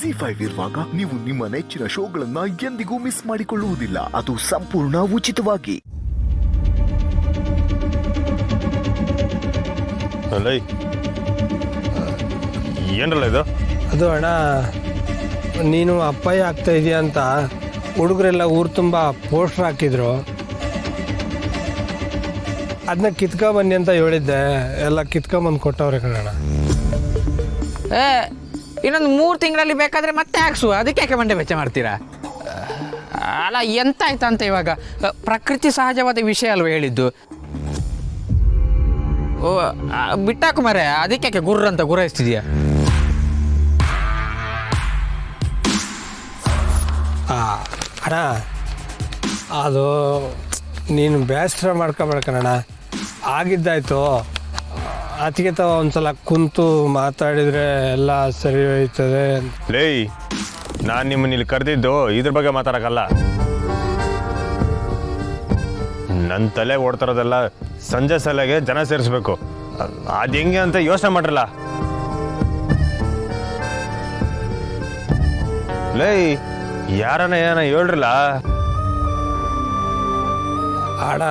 ಜಿ5 ಇರುವಾಗ ನೀವು ನಿಮ್ಮ ನೆಚ್ಚಿನ ಶೋಗಳನ್ನ ಎಂದಿಗೂ ಮಿಸ್ ಮಾಡಿಕೊಳ್ಳುವುದಿಲ್ಲ. ಅದು ಸಂಪೂರ್ಣ ಉಚಿತವಾಗಿ. ಏನಲ್ಲ ಇದು? ಅದು ಅಣ್ಣ, ನೀನು ಅಪ್ಪಯ್ಯ ಆಗ್ತಾ ಇದೆಯಾ ಅಂತ ಹುಡುಗರೆಲ್ಲ ಊರು ತುಂಬ ಪೋಸ್ಟ್ರ್ ಹಾಕಿದ್ರು. ಅದನ್ನ ಕಿತ್ಕೊಬನ್ನಿ ಅಂತ ಹೇಳಿದ್ದೆ, ಎಲ್ಲ ಕಿತ್ಕೊಂಬಂದು ಕೊಟ್ಟವ್ರೆ ಕಣಣ್ಣ. ಇನ್ನೊಂದು 3 ತಿಂಗಳಲ್ಲಿ ಬೇಕಾದರೆ ಮತ್ತೆ ಹಾಕ್ಸು, ಅದಕ್ಕೆ ಯಾಕೆ ಮಂಡೆ ವೆಚ್ಚ ಮಾಡ್ತೀರಾ? ಅಲ್ಲ, ಎಂತ ಆಯ್ತಂತ ಇವಾಗ? ಪ್ರಕೃತಿ ಸಹಜವಾದ ವಿಷಯ ಅಲ್ವ ಹೇಳಿದ್ದು? ಓ, ಬಿಟ್ಟಾಕು ಮರೆ, ಅದಕ್ಕೆ ಯಾಕೆ ಗುರ್ರ ಅಂತ ಗುರಾಯಿಸ್ತಿದ್ಯಾ? ಅಣ್ಣ, ಅದು ನೀನು ಬೇಸರ ಮಾಡ್ಕೊಬೇಕಣ್ಣ. ಆಗಿದ್ದಾಯ್ತು, ಅದಕ್ಕೆ ಒಂದ್ಸಲ ಕುಂತು ಮಾತಾಡಿದರೆ ಎಲ್ಲ ಸರಿ ಹೋಯ್ತದೆ. ಲೇ, ನಾನು ನಿಮ್ಮನ್ನ ಇಲ್ಲಿ ಕರೆದಿದ್ದು ಇದ್ರ ಬಗ್ಗೆ ಮಾತಾಡೋಕ್ಕಲ್ಲ. ನನ್ನ ತಲೆ ಓಡ್ತಾರೋದೆಲ್ಲ ಸಂಜೆ ಸಲೆಗೆ ಜನ ಸೇರಿಸ್ಬೇಕು. ಅದು ಹೆಂಗೆ ಅಂತ ಯೋಚನೆ ಮಾಡ್ರಲ್ಲ. ಲೇ, ಯಾರನ್ನ ಏನ ಹೇಳ್ರಲ್ಲ. ಅಣ್ಣ,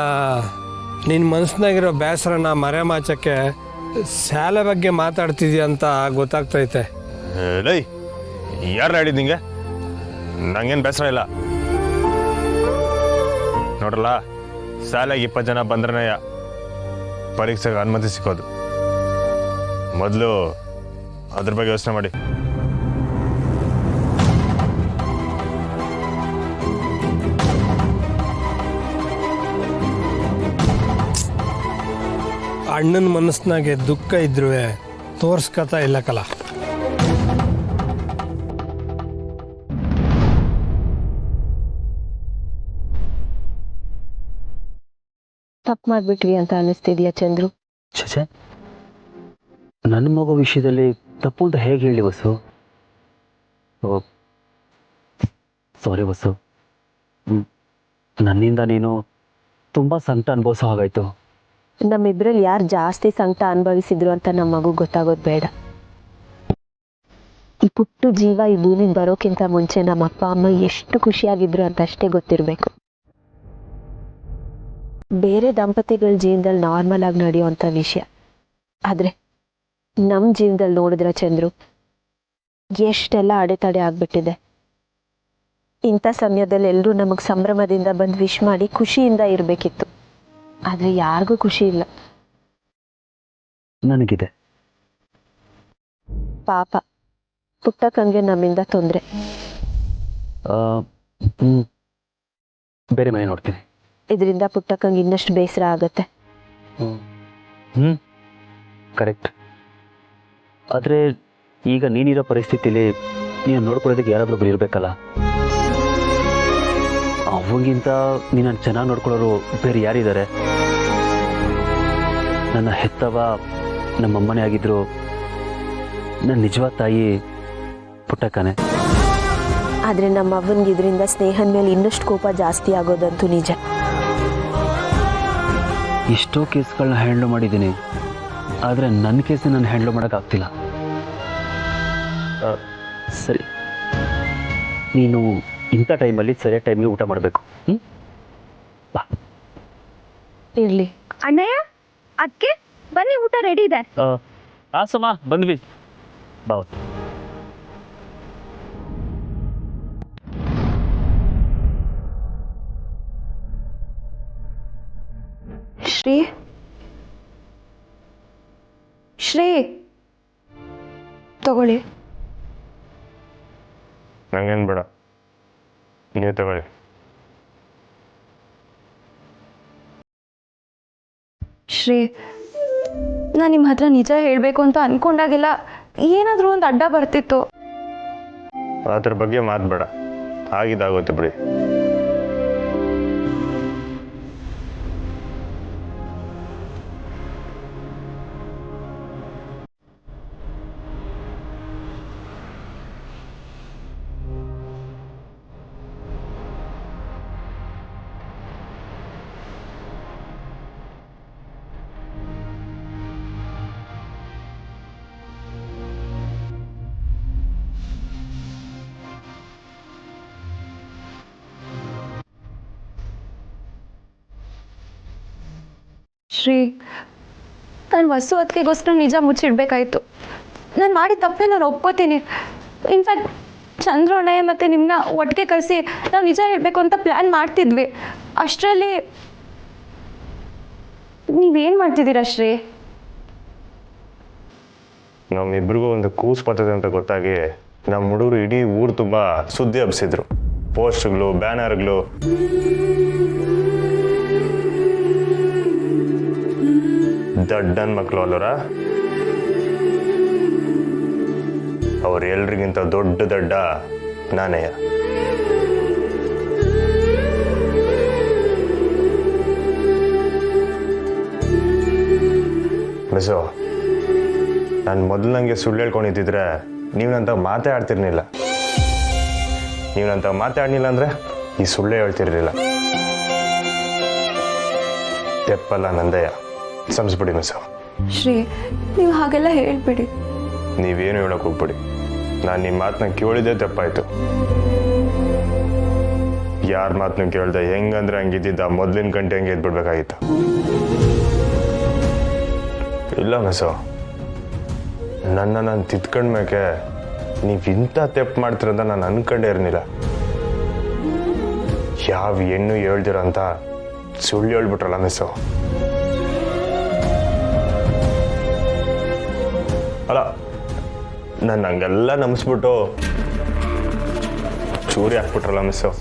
ನಿನ್ನ ಮನಸ್ಸಿನಾಗಿರೋ ಬೇಸರನ ಮರೆಮಾಚಕ್ಕೆ ಶಾಲೆ ಬಗ್ಗೆ ಮಾತಾಡ್ತಿದ್ಯಾ ಅಂತ ಗೊತ್ತಾಗ್ತೈತೆ. ಲೈ, ಯಾರು ಹೇಳಿದ್ ನಿಂಗೆ? ನಂಗೇನು ಬೇಸರ ಇಲ್ಲ. ನೋಡ್ರಲ್ಲ, ಶಾಲೆಗೆ 20 ಜನ ಬಂದ್ರೆ ಪರೀಕ್ಷೆಗೆ ಅನುಮತಿ ಸಿಕ್ಕೋದು. ಮೊದಲು ಅದ್ರ ಬಗ್ಗೆ ಯೋಚನೆ ಮಾಡಿ. ಅಣ್ಣನ ಮನಸ್ಸಿನಾಗೆ ದುಃಖ ಇದ್ರೂ ತೋರ್ಸ್ಕತಾ ಇಲ್ಲಕಲ್ಲ. ತಪ್ಪು ಮಾಡ್ಬಿಟ್ವಿ ಅಂತ ಅನಿಸ್ತಿದ್ಯಾ ಚಂದ್ರು? ಛೇ, ನನ್ನ ಮಗು ವಿಷಯದಲ್ಲಿ ತಪ್ಪು ಅಂತ ಹೇಗೆ ಹೇಳಿ ವಸು? ಸಾರಿ ವಸು, ನನ್ನಿಂದ ನೀನು ತುಂಬ ಸಂಕಟ ಅನುಭವಿಸೋ ಹಾಗಾಯ್ತು. ನಮ್ಮಿಬ್ರಲ್ಲಿ ಯಾರು ಜಾಸ್ತಿ ಸಂಕಟ ಅನುಭವಿಸಿದ್ರು ಅಂತ ನಮ್ಮ ಮಗು ಗೊತ್ತಾಗೋದು ಬೇಡ. ಈ ಪುಟ್ಟು ಜೀವ ಈ ಭೂಮಿಗೆ ಬರೋಕ್ಕಿಂತ ಮುಂಚೆ ನಮ್ಮ ಅಪ್ಪ ಅಮ್ಮ ಎಷ್ಟು ಖುಷಿಯಾಗಿದ್ರು ಅಂತ ಅಷ್ಟೇ ಗೊತ್ತಿರಬೇಕು. ಬೇರೆ ದಂಪತಿಗಳ ಜೀವನದಲ್ಲಿ ನಾರ್ಮಲ್ ಆಗಿ ನಡೆಯುವಂಥ ವಿಷಯ, ಆದರೆ ನಮ್ಮ ಜೀವನದಲ್ಲಿ ನೋಡಿದ್ರೆ ಚಂದ್ರು, ಎಷ್ಟೆಲ್ಲ ಅಡೆತಡೆ ಆಗ್ಬಿಟ್ಟಿದೆ. ಇಂಥ ಸಮಯದಲ್ಲಿ ಎಲ್ಲರೂ ನಮಗೆ ಸಂಭ್ರಮದಿಂದ ಬಂದು ವಿಶ್ ಮಾಡಿ ಖುಷಿಯಿಂದ ಇರಬೇಕಿತ್ತು. ಆದರೆ ಯಾರಿಗೂ ಖುಷಿ ಇಲ್ಲ. ನನಗಿದೆ. ಪಾಪ ಪುಟ್ಟಕ್ಕಂಗೆ ನಮ್ಮಿಂದ ತೊಂದರೆ. ಬೇರೆ ಮನೆ ನೋಡ್ತೀನಿ. ಇದರಿಂದ ಪುಟ್ಟಕ್ಕಂಗೆ ಇನ್ನಷ್ಟು ಬೇಸರ ಆಗತ್ತೆ. ಕರೆಕ್ಟ್. ಆದರೆ ಈಗ ನೀನಿರೋ ಪರಿಸ್ಥಿತಿಲಿ ನೀನು ನೋಡ್ಕೊಳ್ಳೋದಕ್ಕೆ ಯಾರಾದರೂ ಇರಬೇಕಲ್ಲ. ಅವಾಗಿಂತ ನೀನು ಚೆನ್ನಾಗಿ ನೋಡ್ಕೊಳ್ಳೋರು ಬೇರೆ ಯಾರಿದ್ದಾರೆ? ನನ್ನ ಹೆತ್ತವ ನಮ್ಮಮ್ಮನೇ ಆಗಿದ್ರು, ನನ್ನ ನಿಜವಾದ ತಾಯಿ ಪುಟ್ಟಕ್ಕನೇ. ಆದರೆ ನಮ್ಮ ಅವ್ವನಿಗೆ ಇದರಿಂದ ಸ್ನೇಹದ ಮೇಲೆ ಇನ್ನಷ್ಟು ಕೋಪ ಜಾಸ್ತಿ ಆಗೋದಂತೂ ನಿಜ. ಎಷ್ಟೋ ಕೇಸ್ಗಳನ್ನ ಹ್ಯಾಂಡ್ಲ್ ಮಾಡಿದ್ದೀನಿ, ಆದರೆ ನನ್ನ ಕೇಸ್ನ ನಾನು ಹ್ಯಾಂಡ್ಲ್ ಮಾಡೋಕ್ಕಾಗ್ತಿಲ್ಲ. ಸರಿ, ನೀನು ಇಂಥ ಟೈಮಲ್ಲಿ ಸರಿಯಾದ ಟೈಮ್ಗೆ ಊಟ ಮಾಡಬೇಕು. ಬಾ. ಇರಲಿ ಅಣ್ಣಯ್ಯ, ಅದಕ್ಕೆ ಬನ್ನಿ, ಊಟ ರೆಡಿ ಇದೆ. ಸಮ ಬಂದ್ವಿ, ಬಾ. ಶ್ರೀ, ಶ್ರೀ ತಗೊಳ್ಳಿ. ನಂಗೇನು ಬೇಡ, ನೀವು ತಗೊಳ್ಳಿ. ಶ್ರೀ, ನಾನು ನಿಮ್ಮ ಹತ್ರ ನಿಜ ಹೇಳಬೇಕು ಅಂತ ಅಂದ್ಕೊಂಡಾಗೆಲ್ಲ ಏನಾದರೂ ಒಂದು ಅಡ್ಡ ಬರ್ತಿತ್ತು. ಅದ್ರ ಬಗ್ಗೆ ಮಾತಬೇಡ, ಆಗಿದ್ದಾಗುತ್ತೆ ಬಿಡಿ. ಶ್ರೀ, ನಾನು ವಸು ಅದಕ್ಕೆಗೋಸ್ಕರ ನಿಜ ಮುಚ್ಚಿಡ್ಬೇಕಾಯ್ತು. ನಾನು ಮಾಡಿದ ತಪ್ಪೇ ನಾನು ಒಪ್ಕೋತೀನಿ. ಇನ್ಫ್ಯಾಕ್ಟ್ ಚಂದ್ರೋಣಯ ಮತ್ತು ನಿಮ್ಮನ್ನ ಒಟ್ಟಿಗೆ ಕಳಿಸಿ ನಾವು ನಿಜ ಹೇಳಬೇಕು ಅಂತ ಪ್ಲ್ಯಾನ್ ಮಾಡ್ತಿದ್ವಿ. ಅಷ್ಟರಲ್ಲಿ ನೀವೇನು ಮಾಡ್ತಿದ್ದೀರಾ ಶ್ರೀ? ನಮ್ಮಿಬ್ರಿಗೂ ಒಂದು ಕೂಸು ಬರ್ತದೆ ಅಂತ ಗೊತ್ತಾಗಿ ನಮ್ಮ ಹುಡುಗರು ಇಡೀ ಊರು ತುಂಬ ಸುದ್ದಿ ಹಬ್ಸಿದ್ರು. ಪೋಸ್ಟ್ಗಳು, ಬ್ಯಾನರ್ಗಳು. ದಡ್ಡನ್ ಮಕ್ಕಳು ಅಲ್ಲರ, ಅವ್ರು ಎಲ್ರಿಗಿಂತ ದೊಡ್ಡ ನಾನೇ. ಮಿಸೋ, ನಾನು ಮೊದಲಂಗೆ ಸುಳ್ಳು ಹೇಳ್ಕೊಂಡಿದ್ದಿದ್ರೆ ನೀವಂತ ಮಾತಾಡ್ತಿರ್ಲಿಲ್ಲ. ನೀವಂತ ಮಾತಾಡ್ಲಿಲ್ಲ ಅಂದರೆ ಈ ಸುಳ್ಳೇ ಹೇಳ್ತಿರ್ಲಿಲ್ಲ. ತೆಪ್ಪಲ್ಲ ನಂದಯ್ಯ, ಸಂಸ್ಬಿಡಿ ಮಿಸೋ. ಶ್ರೀ, ನೀವು ಹಾಗೆಲ್ಲ ಹೇಳ್ಬಿಡಿ. ನೀವೇನು ಹೇಳೋಕೆ ಹೋಗ್ಬಿಡಿ. ನಾನು ನಿಮ್ಮ ಮಾತನ್ನ ಕೇಳಿದ್ದೆ ತಪ್ಪಾಯ್ತು. ಯಾರ ಮಾತನ್ನ ಕೇಳ್ದೆ ಹೆಂಗಂದ್ರೆ ಹಂಗಿದ್ದಿದ್ದ ಮೊದಲಿನ ಗಂಟೆ ಹಂಗೆ ಎದ್ಬಿಡ್ಬೇಕಾಗಿತ್ತು. ಇಲ್ಲ ಮಿಸೋ, ನಾನು ತಿದ್ಕೊಂಡ್ಮೇಕೆ ನೀವು ಇಂಥ ತೆಪ್ಪು ಮಾಡ್ತಿರೋದ ನಾನು ಅನ್ಕೊಂಡೇ ಇರಲಿಲ್ಲ. ಯಾವ ಹೆಣ್ಣು ಹೇಳ್ದಿರೋ ಅಂತ ಸುಳ್ಳು ಹೇಳ್ಬಿಟ್ರಲ್ಲ ಮಿಸ್ಸು. ಅಲ್ಲ, ನಾನು ಹಂಗೆಲ್ಲ ನಂಬಿಸ್ಬಿಟ್ಟು ಚೂರಿ ಹಾಕ್ಬಿಟ್ರಲ್ಲ ಮಿಸ್ಸು.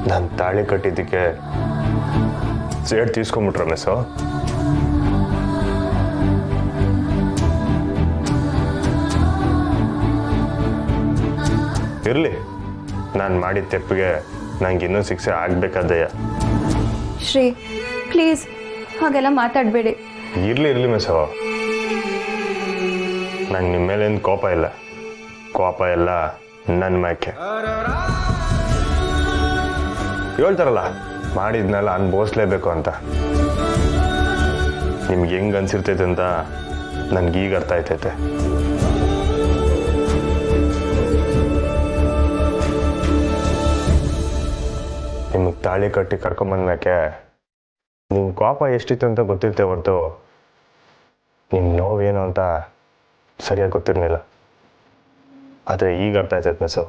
ನಾನು ತಾಳಿ ಕಟ್ಟಿದ್ದಕ್ಕೆ ಸೇಡ್ ತೀಸ್ಕೊಂಬಿಟ್ರ ಮಿಸ್ಸು. ಇರಲಿ, ನಾನು ಮಾಡಿದ ತೆಪ್ಪಿಗೆ ನಂಗೆ ಇನ್ನೂ ಶಿಕ್ಷೆ ಆಗ್ಬೇಕಾದಯ್ಯ. ಶ್ರೀ, ಪ್ಲೀಸ್ ಹಾಗೆಲ್ಲ ಮಾತಾಡಬೇಡಿ. ಇರಲಿ ಮಿಸ್ಸು, ನಂಗೆ ನಿಮ್ಮ ಮೇಲೇನು ಕೋಪ ಇಲ್ಲ. ಕೋಪ ಎಲ್ಲ ನನ್ನ ಮ್ಯಾಕೆ. ಹೇಳ್ತಾರಲ್ಲ, ಮಾಡಿದ್ನೆಲ್ಲ ಅನುಭವಿಸ್ಲೇಬೇಕು ಅಂತ. ನಿಮ್ಗೆ ಹೆಂಗೆ ಅನ್ಸಿರ್ತೈತೆ ಅಂತ ನನ್ಗೀಗ ಅರ್ಥ ಆಯ್ತೈತೆ. ನಿಮಗೆ ತಾಳಿ ಕಟ್ಟಿ ಕರ್ಕೊಂಬಂದ್ಮ್ಯಾಕೆ ನಿಮ್ಮ ಕೋಪ ಎಷ್ಟಿತ್ತು ಅಂತ ಗೊತ್ತಿರ್ತೇ ಹೊರತು ನಿಮ್ಮ ನೋವೇನು ಅಂತ ಸರಿಯಾಗಿ ಗೊತ್ತಿರಲಿಲ್ಲ. ಆದರೆ ಈಗ ಅರ್ಥ ಆಯ್ತೈತೆ ಮಿಸ್ಸು.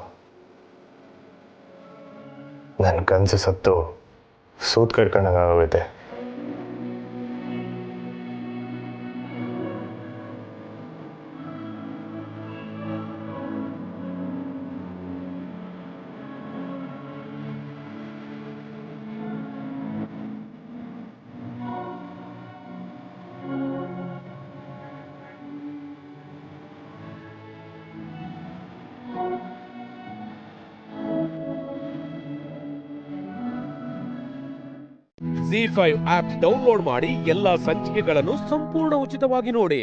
ನನ್ನ ಕನಸು ಸತ್ತು ಸೂತ್ ಕಟ್ಕೊಂಡಾಗೋಗೈತೆ. ZEE5 ಆಪ್ ಡೌನ್ಲೋಡ್ ಮಾಡಿ ಎಲ್ಲಾ ಸಂಚಿಕೆಗಳನ್ನು ಸಂಪೂರ್ಣ ಉಚಿತವಾಗಿ ನೋಡಿ.